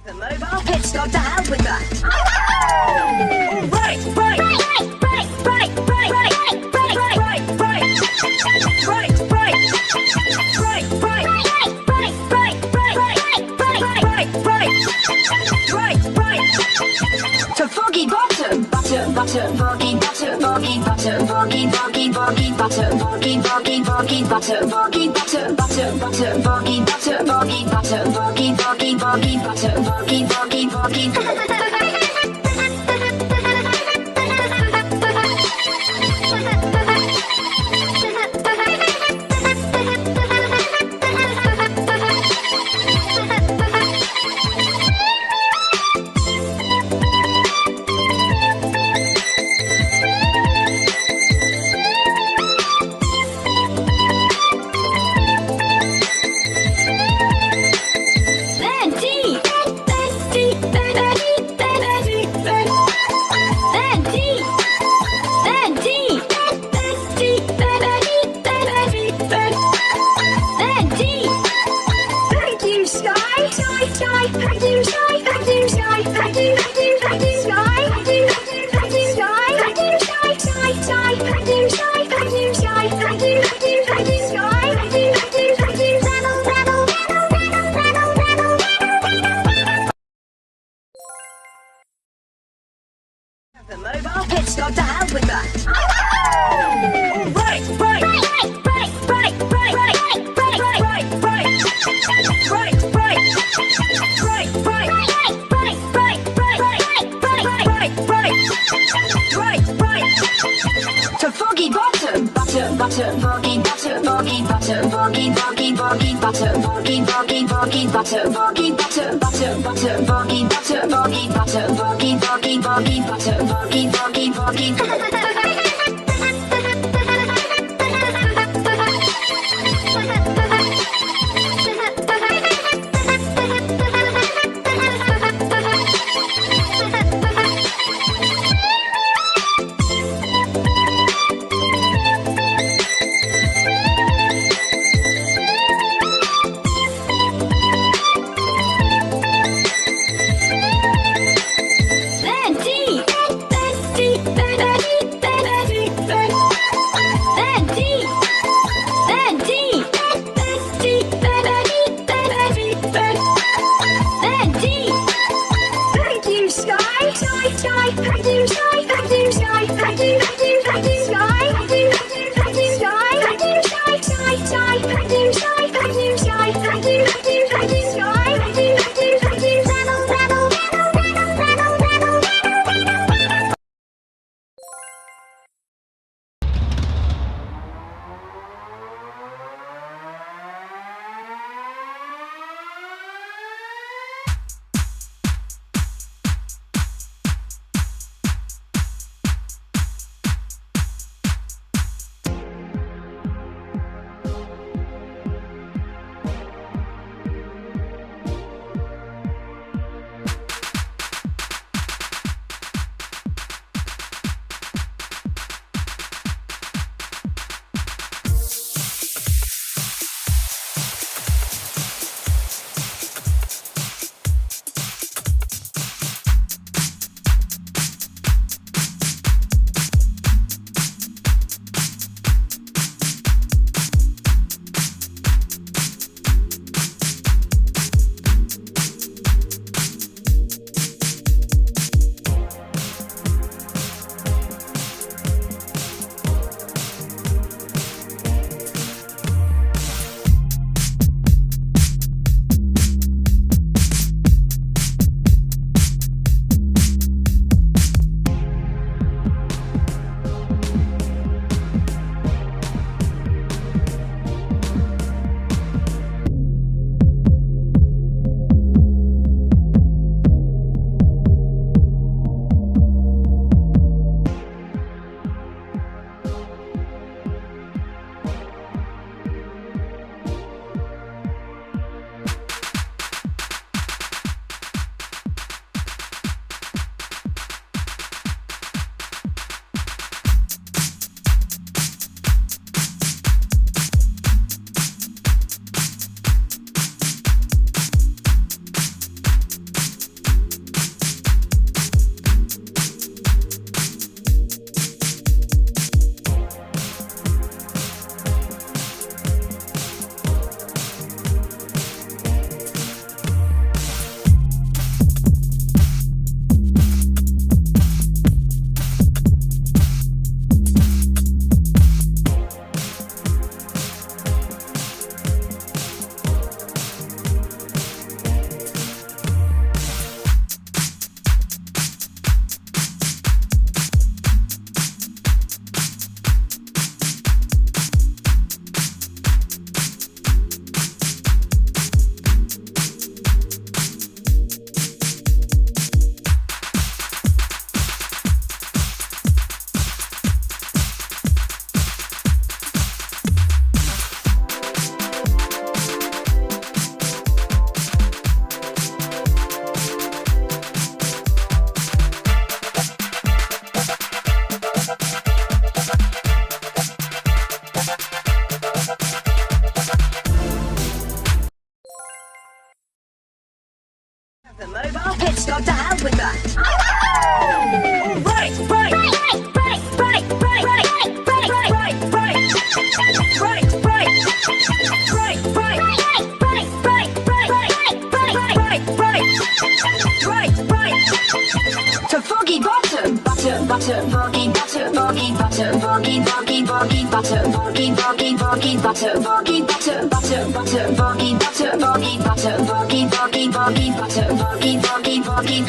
The mobile pit stop to help with that. Right, right, right, right, right, right, right, right, right, right, right, right, right, right, right, right. To foggy bottom, butter, butter, foggy butter, foggy butter, foggy, foggy, foggy butter, foggy, foggy, foggy butter, foggy butter, butter, butter, foggy butter, foggy butter, foggy, foggy, foggy butter, foggy, foggy, foggy. The mobile pit stop to help with that. Right, right, right, right, right, right, right, right, right, right, right, right, right, right, right. To foggy bottom, butter, butter, foggy butter, foggy butter, foggy, foggy, foggy butter, foggy, foggy, foggy butter, foggy butter, butter, butter, foggy butter, foggy butter, foggy, foggy, foggy butter, foggy, foggy, foggy. The mobile pit's got to help with that. All right, right, right, right, right, right, right, right, right, right, right, right, right, right. To foggy bottom, butter, butter, foggy butter, foggy butter, foggy, foggy, foggy butter, foggy, foggy, foggy butter, foggy butter, butter, butter, foggy butter, foggy butter, foggy, foggy, foggy butter, foggy, foggy, foggy.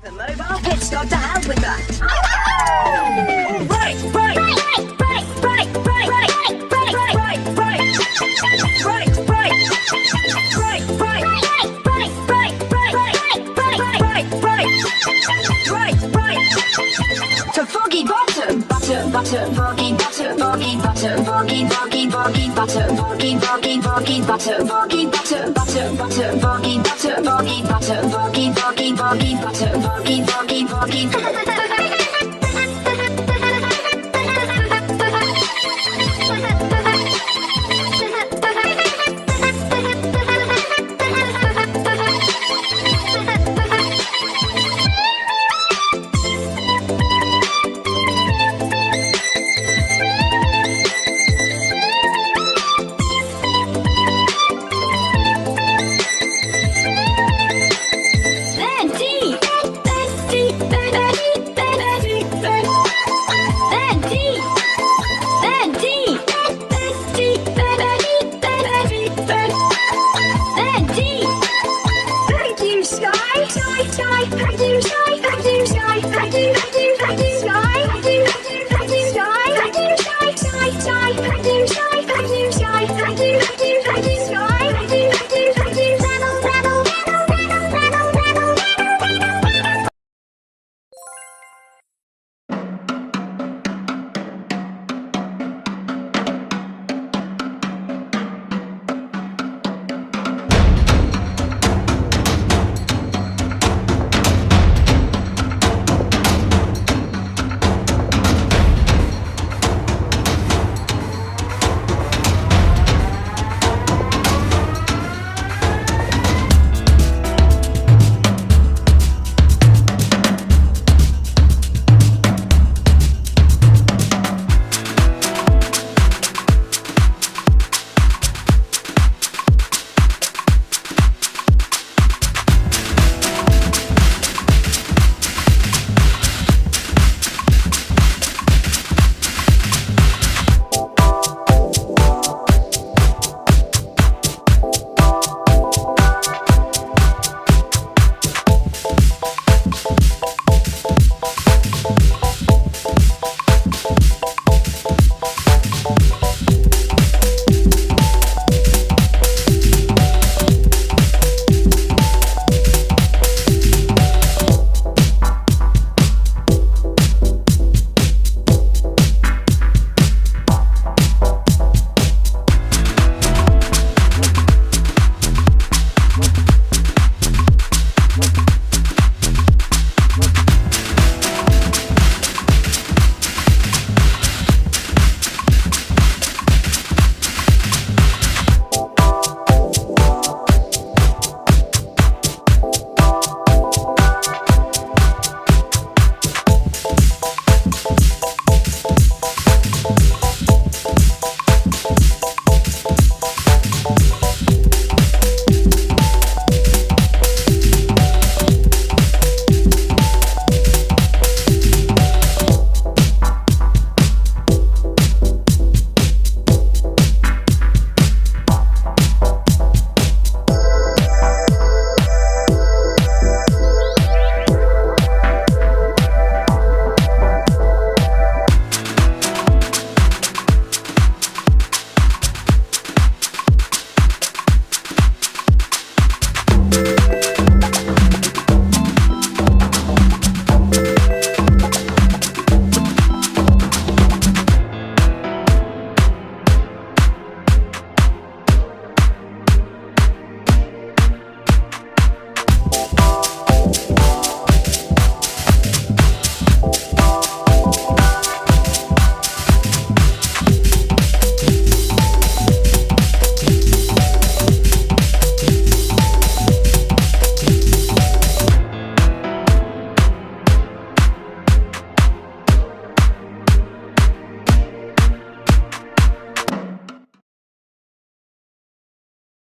The mobile pit's got to help with that. All right, right, right, right, right, right, right, right, right, right, right, right, right. To foggy bottom, butter, butter, foggy butter, foggy butter, foggy, foggy, foggy butter, foggy, foggy, foggy butter, foggy butter, butter, butter, foggy butter, foggy butter, foggy, foggy, foggy butter, foggy, foggy, foggy.